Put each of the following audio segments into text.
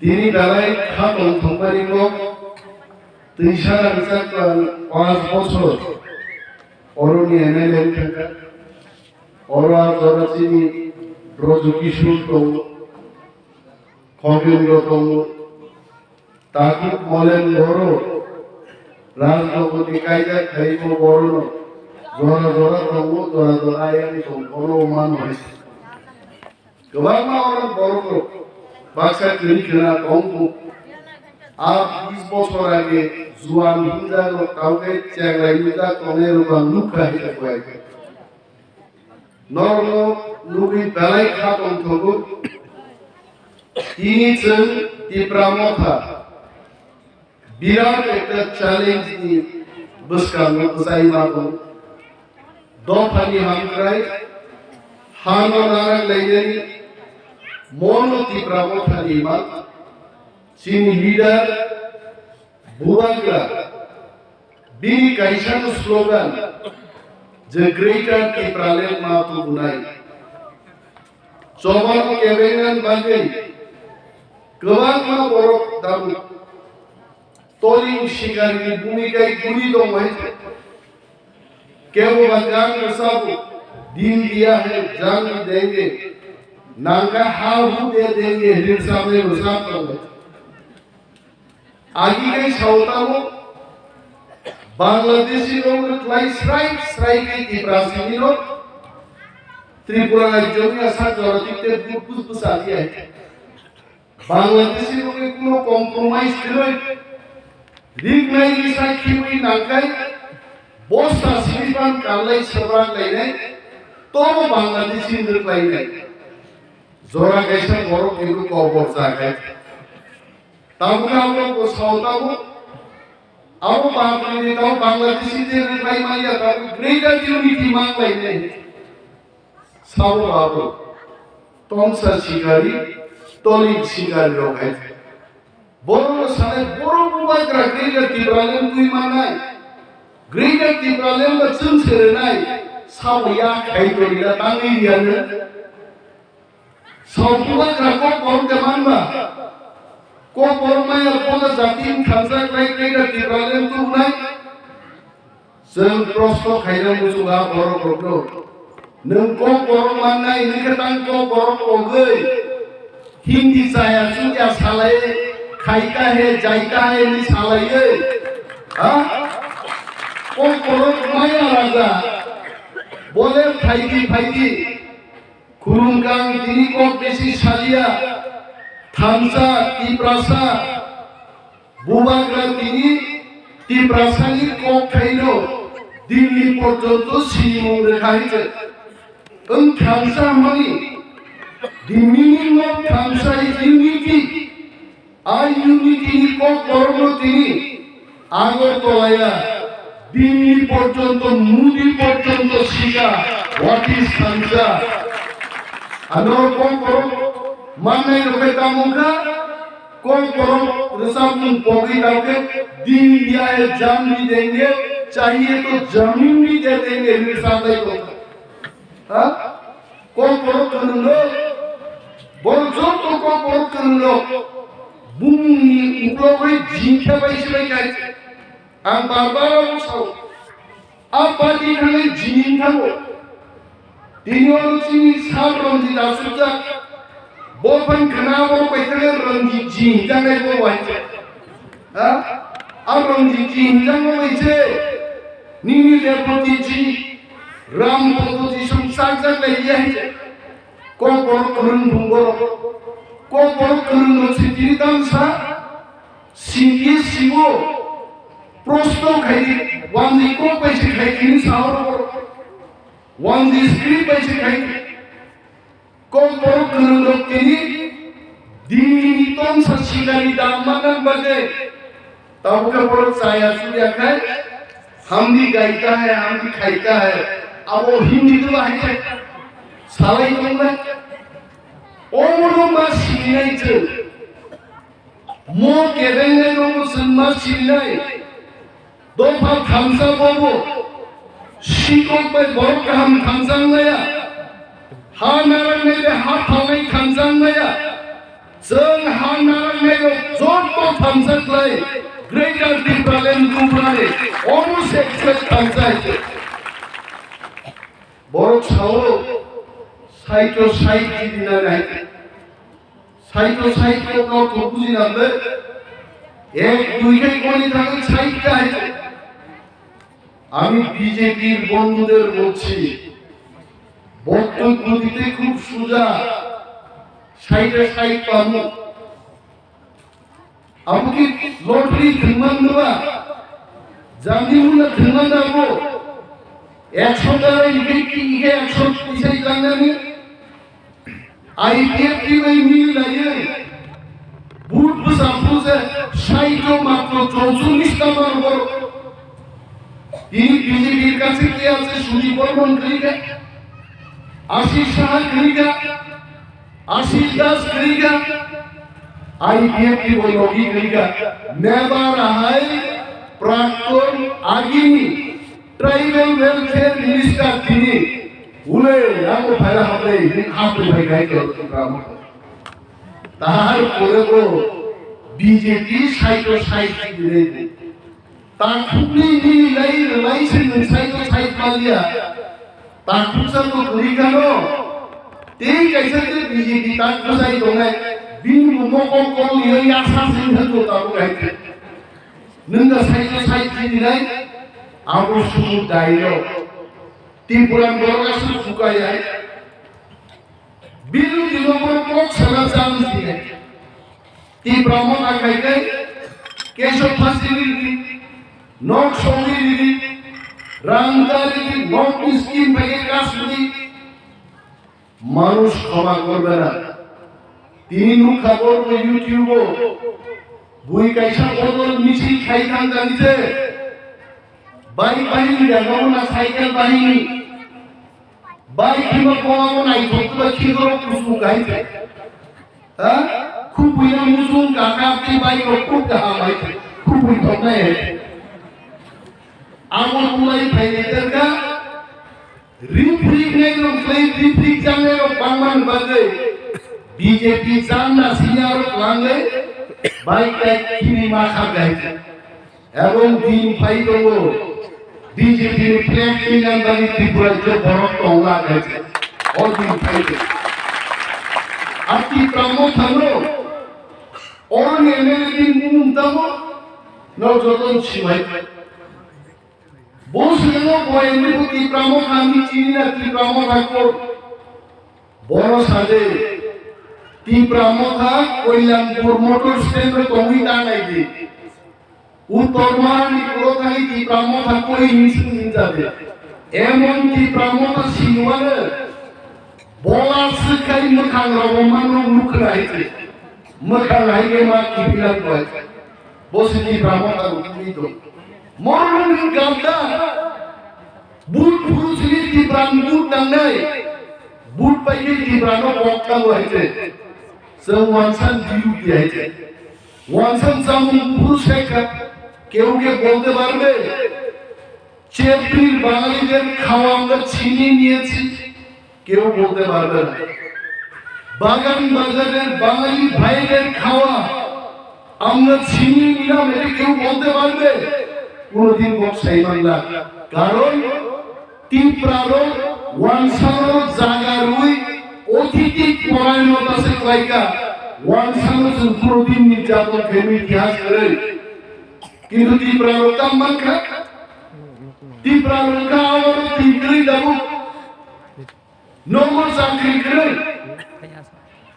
Dini dalai khatong thongmani ko Tishara rizak 5 বছর Oroni MLA thaka Ora zora Chini Rojukishul tong Khwngwi tong Takip molen goro Rajnopati kaida khaibo goro Zora zora tongo zora ayam tong goro man hoise Gwangma orang goro Baksa kiri kena tongku आप 20 বছর আগে জুয়ান হিন্দা ও কাউকে চ্যাংলাই হিন্দা তনের বা নুকরা হিতে কয় নরম নুবি বেলাই খাতন থগু তিনি চং টিপ্রামথা বিরাট একটা চ্যালেঞ্জ নি বসকানো জাইমাগো দফানি হামক্রাই হানো নারাং লাইনি মনো টিপ্রামথা Nima Chini leader Bubagra Bini Kaishan slogan The Greater Tipraland Matu Bunai Soman Kevengan Bagai Kwrwngma Borok Dabu Toling Shigari Bumikai Guri Dongwai Kevo Bagang Sabu Din diya hai jang denge Nanga hahu de denge Hirsame Rusam Dongwai आगे के साउतामो बांग्लादेशी लोग लाई strike के तिप्रासी लोग त्रिपुरा राज्य में ऐसा जरूरत है कुछ पुसारी है बांग्लादेशी लोग को कॉम्प्रोमाइज करो रिग नहीं लिसा किवी नांकाई बोस सासिबान कालाई सबरान लेने तो वो बांग्लादेशी लोग लेने जोरा कैसा गौरव इनको कॉपर जाके Tahu ko sautamu Aku Bangladeshi tahu Bangladeshi dari Khwlainani tahu greater unity manglai ne Sabu babu Tongsa shikari Tolik shikari log hai Boro sane boro Bubagra greater Tipraland tui Mannai greater Tipraland ba chung serenai Sabu ya khai tori la tangi dia ne Sabu Bubagra ko boro deman ba Ko pormaya pola jatin Thansa Khwlainani Tipraland tu nai Seng prosto khairan musuha boro boro Neng ko boro Mannai niketang ko boro kogai Hindi saya suja salai Khaika hai jaita hai ni salai hai Ha? Ko boro maya raja Bole phaidi Khwrwng dini ko besi salia Thansa, Tipraland, Bubagra tini, Tipraland kok kaino, Dili porjoto Chini rekhaite. Thansa mani, the meaning of Thansa is unity. Our unity ni kok borno tini, agor tolaya, Dili porjoto, Mudi porjoto shika. What is Thansa? Anor kok borno. Mannai rupeta muka, kong korong rusam pogi dauke, din dia jam भी देंगे, चाहिए तो जमीन भी दे देंगे हिसाबे को, हाँ? कong korong करूँगा, बोलजो तो kong korong करूँगा, bumi उपलोग में जिंके पैसे में क्या है? हम बार-बार उसाओ, आप बाती हमें जिंका वो, तीनों चीनी सालब्रुनो दासुजा Bopan kenapa kita rangi jinjang itu wajib? Ah, rangi jinjang wajib. Nini lepoti jin, ram poti sumsak lagi aja. Kau korun bungor, kau korun nusiti Thansa, singgih siwo, prosto kaya, Wngdi ko pasti kaya ini sahur, Wngdi script pasti kaya. Kau baru kerundok ini dini Tongsa shikari damanan bagai tahu ke baru saya sudah kan hamdi gaita hai hamdi khaita hai abo hindi tu hai salai tongda omro mas sinai tu mo kevengan nomu senmas sinai dopa Thansa bobo shikok bai baru kaham Thansa ngaya Ha narang nede ha thalai Thansa ngaya, zeng ha narang nede Thansa clay, greater Tipraland Kumane, almost express Thansa. Borok Sao, Saito Saiti Dinai, Saito Saito Topuzinabe, এক দুইটাই কোণে থাকে সাইটটা আছে আমি বিজেপির বন্ধুদের বলছি বক্তব্য দিতে খুব সোজা সাইটে সাইট পাবো আমাকে লটারি ধুমান দেওয়া জামিনুল্লাহ ধুমান দেবো 100 টাকা ইকে 100 পিছাই জানানি আইপিএফ কি ওই মিল লাগে বুট বুঝে সাইটো মাত্র 44 টাকার উপর তিনি বিজেপির কাছে কি আছে সুদীপ বর্মন করিকা আশিস সাহা করিকা আশিস দাস করিকা আইপিএফ কি ওই লগি করিকা নেবার হাই প্রাক্তন আগিনী ট্রাইবাল ওয়েলফেয়ার মিনিস্টার তিনি উলে আমো ফায়দা হবে আপনি ভাই গাইতে তার পরে তো বিজেপি সাইটো সাইট দিলে তার খুবই লাইসেন্স সাইটো সাইট পালিয়া তার খুবসার তো করি কেন তেই কাইসে বিজেপি তার খুবসাই দোনে বিন মকম কম ইয়ে আশা সিংহ তো তাও গাইতে নন্দা সাইটো সাইট দিলে আমো শুধু ডাইলগ ত্রিপুরান বড়গাছ ফুকায় বিরোধী নম্বর কোক সারা চান্স দিয়ে Tipraland আখাইতে কেশব ফাসিলিটি নক সমিতি রামদারি নক স্কিম থেকে কাজগুলি মানুষ ক্ষমা করবে না তিনি নুখা করবে ইউটিউবে বই কাইসা বদল মিছিল খাইতাম জানিছে বাইক বাহিনী দেখাবো না সাইকেল বাহিনী বাইক কিংবা কমাবো নাই ধরতে কি করো কুসু গাইছে হ্যাঁ খুব বুঝলাম মুসুম কাকা আপনি বাইক খুব কাহা বাইক খুব বুঝলাম না আমার মুলাই ফাইনেটার কা রিফ্রিক নেই লোক সেই রিফ্রিক জানে লোক বাংমান বাজে বিজেপি জানা সিনিয়র লাঙ্গে বাইক এক কিনি মাখা গাইছে এবং দিন ফাই দেবো বিজেপি ফ্ল্যাগ নিলামদারি ত্রিপুরায় যে বড় টংলা গাইছে অল দিন ফাইতে আপনি প্রামো থামলো অন এমএলএ দিন মুমতামো নজরন সিমাই বসলেন বয়েন্দ্র ত্রিপ্রামো আমি চিনি না ত্রিপ্রামো ঠাকুর বড় সাজে ত্রিপ্রামো থা কল্যাণপুর মোটর স্ট্যান্ড তঙ্গি টানাই দি উত্তরমানি কোথায় ত্রিপ্রামো ঠাকুর ইনসিন যাবে এমন ত্রিপ্রামো থা সিনওয়ালে বলা শিখাই মুখাং রবমানো মুখরাইছে মুখারাইগে মা কিবিলান কয় বসে ত্রিপ্রামো থা উঠি তো মরণ গামদা বুট ফুরুসি ত্রিপ্রাম বুট নাংনাই বুট পাইকে ত্রিপ্রানো বক্তা হইছে সে ওয়ানসান ডিউটি হইছে ওয়ানসান জামু পুরুষ শেখা কেউ কে বলতে পারবে চেপ্রির বাঙালিদের খাওয়া আমরা ছিনিয়ে নিয়েছি কেউ বলতে পারবে না বাগান বাজারের বাঙালি ভাইদের খাওয়া আমরা ছিনিয়ে নিলাম এটা কেউ বলতে পারবে কোনদিন বক্সাই বাংলা কারণ ত্রিপ্রালক ওয়ানসানো জাগারুই অতিথি পরায়ণতা আছে কয়কা ওয়ানসানো কোনদিন নির্যাতন ফেমি ইতিহাস করে কিন্তু ত্রিপ্রালক মানকা ত্রিপ্রালক আমার ত্রিপ্রি দাবু নম্বর চাকরি করে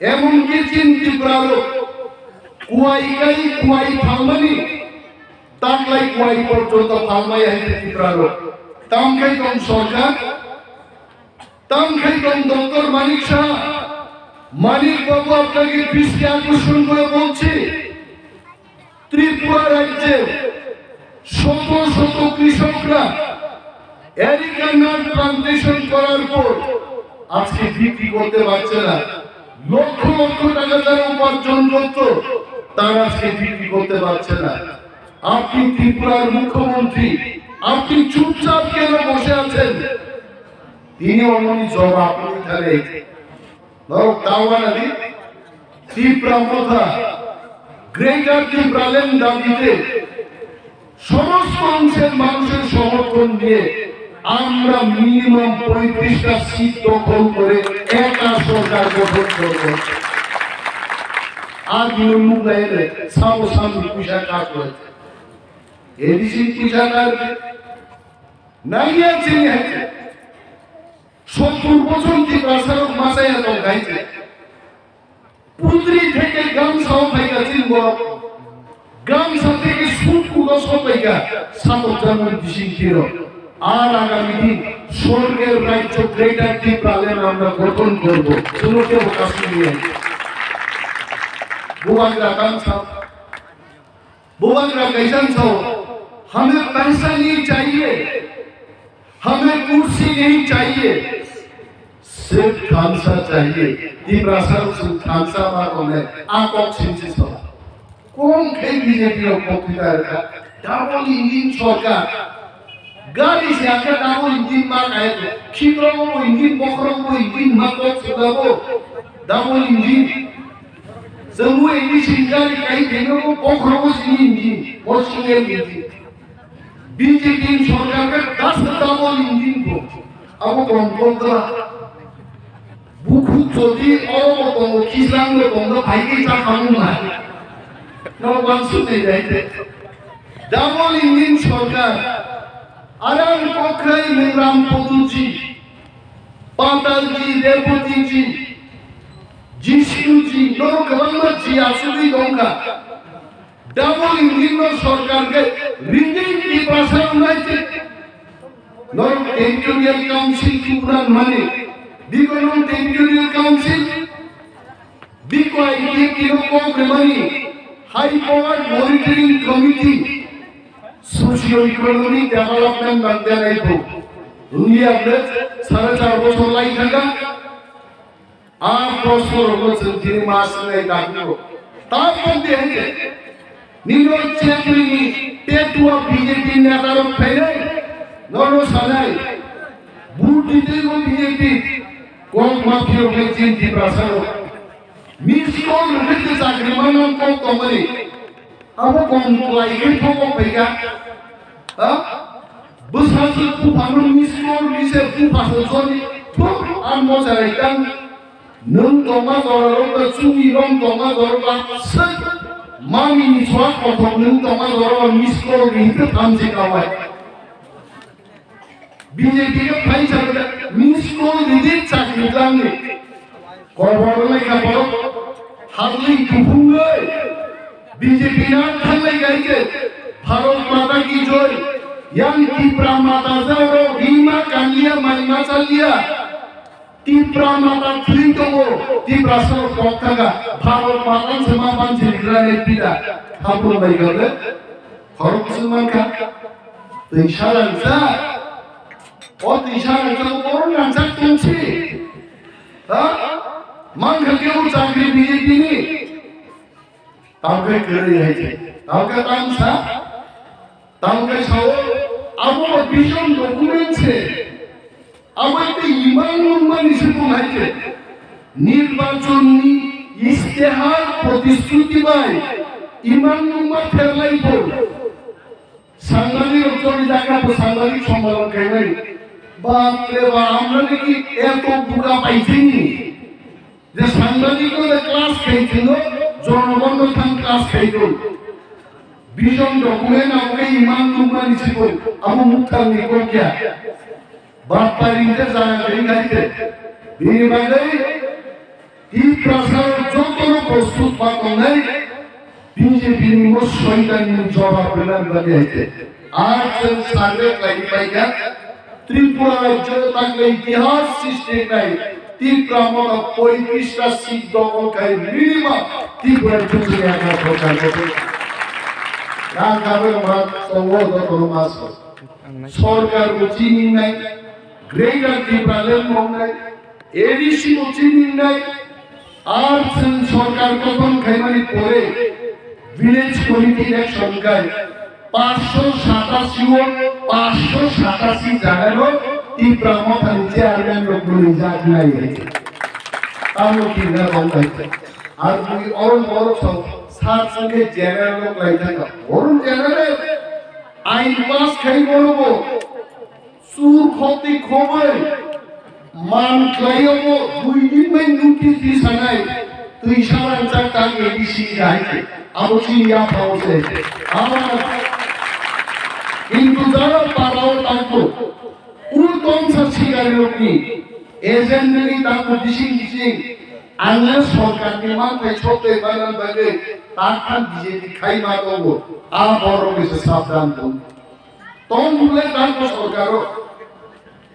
এমনকি চিন ত্রিপ্রালক কুয়াই ফালমানি তাকলাই কুয়াই পর্যন্ত ফালমাই আইতে ত্রিপ্রালক Tongkhe tong সরকার Tongkhe tong ডক্টর মানিক শাহ মানিক বাবু আপনাকে দৃষ্টি আকর্ষণ করে বলছি ত্রিপুরা রাজ্যে শত শত কৃষকরা এরিকানাট প্লান্টেশন করার পর আজকে বিক্রি করতে পারছে না লক্ষ লক্ষ টাকা যারা উপার্জন করত তারা আজকে বিক্রি করতে পারছে না আপনি ত্রিপুরার মুখ্যমন্ত্রী আপনি চুপচাপ কেন বসে আছেন তিনি অমনি জবাব আপনি তাহলে নরক তাওয়া নদী ত্রিপুরা মথা গ্রেটার টিপ্রাল্যান্ড দাবিতে সমস্ত অংশের মানুষের সমর্থন দিয়ে আমরা মিনিমাম 35টা সিট দখল করে একা সরকার গঠন করব। আর নuknai সামসামি পয়সা কাজ করেছে এডিসি পয়সা কাজ নাইয়া চিনি আছে 70 বছর টিপ্রাসারক মাসায় এত গাইছে পুত্রি থেকে গামছাও পাইকা চিনব গামছা থেকে সুট কুলো সব পাইকা সাতক জানুন বিশিং ছিল আর আগামী দিন স্বর্গের রাজ্য গ্রেটার টিপ্রাল্যান্ড আমরা গঠন করব শুনুকে কাছে নিয়ে बुबाग्रा तंसा बुबाग्रा कैसन सो हमें पैसा नहीं चाहिए हमें कुर्सी नहीं चाहिए सिर्फ थांसा चाहिए तिप्रासर थांसा मारो में आकोक सिंची सो कौन खेल बीजेपी और पॉपुलर का डबल इंजन सरकार गाड़ी से आके डबल इंजन मार आए तो खिलौनों को इंजन बकरों को इंजन मारो सुधारो double engine semua ini singkari kait dengan pokok ini Mochwngwi BJP सरकार का 10 डबल इंजन को अब कौन दा बुखु चोदी और तो किसान को तो भाई के साथ हम ना नो बांसु दे जाते डबल इंजन सरकार आराम कोखराई में राम पदुजी पाताल जी रेवती जी जिसुजी Norok जी आसुदी दोंगा डबल इंजन सरकार के रिंगिंग की भाषा उन्नाइते Norok टेरिटोरियल काउंसिल की उड़ान माने बिकोनो टेरिटोरियल काउंसिल बिको आईटी की लोगों के माने high power monitoring committee socio economic development बनते नहीं तो उन्हीं अपने 4.5 बरस लाई थका আর প্রশ্ন বলছেন তিনি মাস নাই ডাকলো তার মধ্যে আছে নিরো চেকরিনি পেটুয়া বিজেপি নেতার ফেলে নরো সালাই বুট দিতে গো বিজেপি কোন মাফিয়া বেচিন টিপ্রাসারো মিস কোন রুতে চাকরি মানন কোন কমরে আবো কোন লাইকে ঠোকো পেগা বুসাসু পুপানো মিস কোন মিসে পুপাসো Johnny ঠোক R মজারাইতান nung toma zorong ta chungi rong toma zorong ta sek mami ni chwa kothok nung toma zorong misko ringte thamse kawai BJP ke phai chakda misko dide chakri langne korbar lai ka boro harli kufungai BJP na thanlai gaike bharat mata ki joy yang tipra mata jaro hima kanliya maima challiya Tipraland Twintogo, Tipraland Mwkthanga, Bharat Matan Semapan Jirigrane Pida, Hapur Baigale, Khwrwng Semanka, Tisharan Sa, or Tisharan Sa, or Nansak Tumsi, Mankakeu Chakri BJP ni, Tongkhe Khwlainani, Tongkhe Thansa, Tongkhe Sao, Abo Vision Document se. আমাদের ইমান উন্মান হিসেবে আছে নির্বাচনী ইশতেহার প্রতিশ্রুতি by ইমান উন্মান ফেরলাই বল সাংবাদিক অঞ্চলে জায়গা তো সাংবাদিক সম্মেলন খাইবাই বাপরে বা আমরা নাকি এত বুকা পাইছিনি যে সাংবাদিকদের ক্লাস খাইছিল জনগণ থান ক্লাস খাইতো ভিশন ডকুমেন্ট আমাকে ইমান উন্মান হিসেবে আমি Mwkthang Nukya Baparingte jangan gaite bini bagai Tiprasar Joto প্রস্তুত Nuknai BJP ni Mochwngwi jawab benar bagi aite aaj sarve clarified Tripura rajyo takle itihas srishti nai Tipraland 35টা seat দখল kai minimum Tripura jodi ekha সরকার গঠন না যাবে আমরা সংগত কোনো মাস সরকার চিনি নাই গ্রেটার টিপ্রাল্যান্ড Nuknai এডিসি চিনি নাই আর সরকার গঠন খাইমানি পরে ভিলেজ কমিটি ইলেকশন গায় 587 জায়গায় Tipraland চেয়ারম্যান লোকগুলি জাগনাই হয়েছে তাহলে কি না বলতে আর দুই অরণ বড় सार संगे जेनेरेल लोग लाइटा का वरुण जेनेरेल आइन पास खाई बोलो सूर खोती खोबे मान क्लाइयो दुई दिन में नुकी दी सनाई तो इशारा अंतर तांग एबीसी जाए अब उसी या पाओ से কিন্তু যারা পারাও তাকো উল্টন সাচিগারি লোকনি এজেন্টলি তাকো দিশিং আঙ্গা সরকারকে মাথায় ছোটে বানান বাগে তারখান বিজেপি খাই মা দেবো আ বড় কিছু সাবধান তো তখন বলে তাকো সরকারও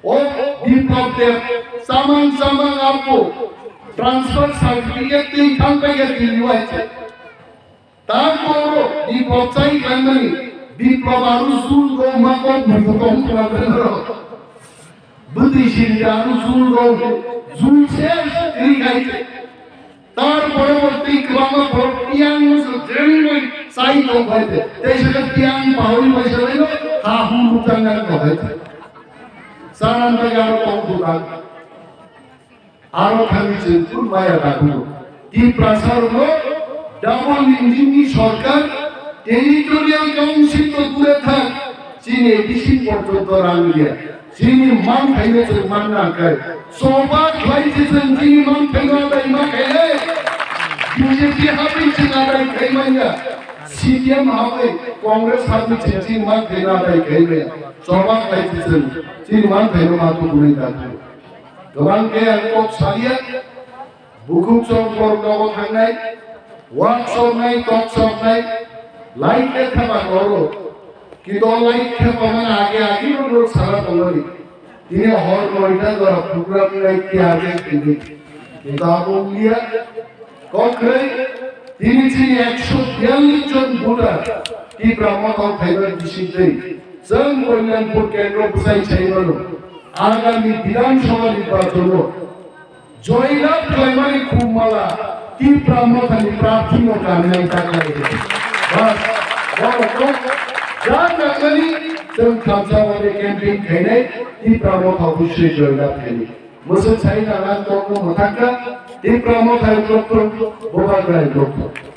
ও বিপ্লবদের সামান আপো ট্রান্সফার সার্টিফিকেট তিন খান পেগে দিলি হয়েছে তারপর বিপ্লব চাই কান্দানি বিপ্লব আরো জুল গো মাকো ভূকম করাবেন বুদ্ধিশীল আরো জুল গো জুল শেষ এই গাইছে তার পরবর্তী ক্রমে টিয়াং জেনই সাই তো হইতে দেশে টিয়াং পাউল পয়সা লইলো হাহু রুতাঙ্গার হইতে সারান্ত আরো কম দুকান আরো খালি চিন্তুর মায়া রাখলো টিপ্রাসারনো ডাবল ইঞ্জিনি সরকার টেরিটোরিয়াল কাউন্সিল তো দূরে থাক চীনে বিশিং পর্যন্ত রাঙ্গিয়া চীনি মান খাইলে তো মান না খায় সোবা খাইছে চীনি মান খাইনা দাই মা খাইলে বিজেপি হাবি চিনা দাই খাইমাইয়া সিপিএম হাবে কংগ্রেস হাবি চীনি মান খাইনা দাই খাইলে সোবা খাইছে চীনি মান খাইনো মা তো দূরে থাক গোবাংকে আনকক সালিয়া বুকুম চং পরগাও থাংনাই ওয়ার্কশপ নাই টকশপ নাই লাইট দেখা বা করো কিন্তু লাইট দেখা মানে আগে লোক সারা বলি তিনি হর নয়টা দ্বারা প্রোগ্রাম লাইট কি আগে কিন্তু আবুলিয়া কংগ্রে তিনি ছিলেন 142 জন ভোটার কি ব্রাহ্মণ ফাইবার ডিস্ট্রিক্টে জং কল্যাণপুর কেন্দ্র বসাই চাইলো আগামী বিধানসভা নির্বাচন জয়লাভ ক্লাইমারি খুবমালা কি ব্রাহ্মণখানি প্রার্থী ও কামনাই থাকলে বাস বড় যা কামনাই जों थामसावारि कैंपिंग खायनाय ती ब्राह्मण अवश्य जयलाभ खायनि मोसो साइ नागान तंग मोथांगा ती ब्राह्मण खाय डॉक्टर बुबाग्रा डॉक्टर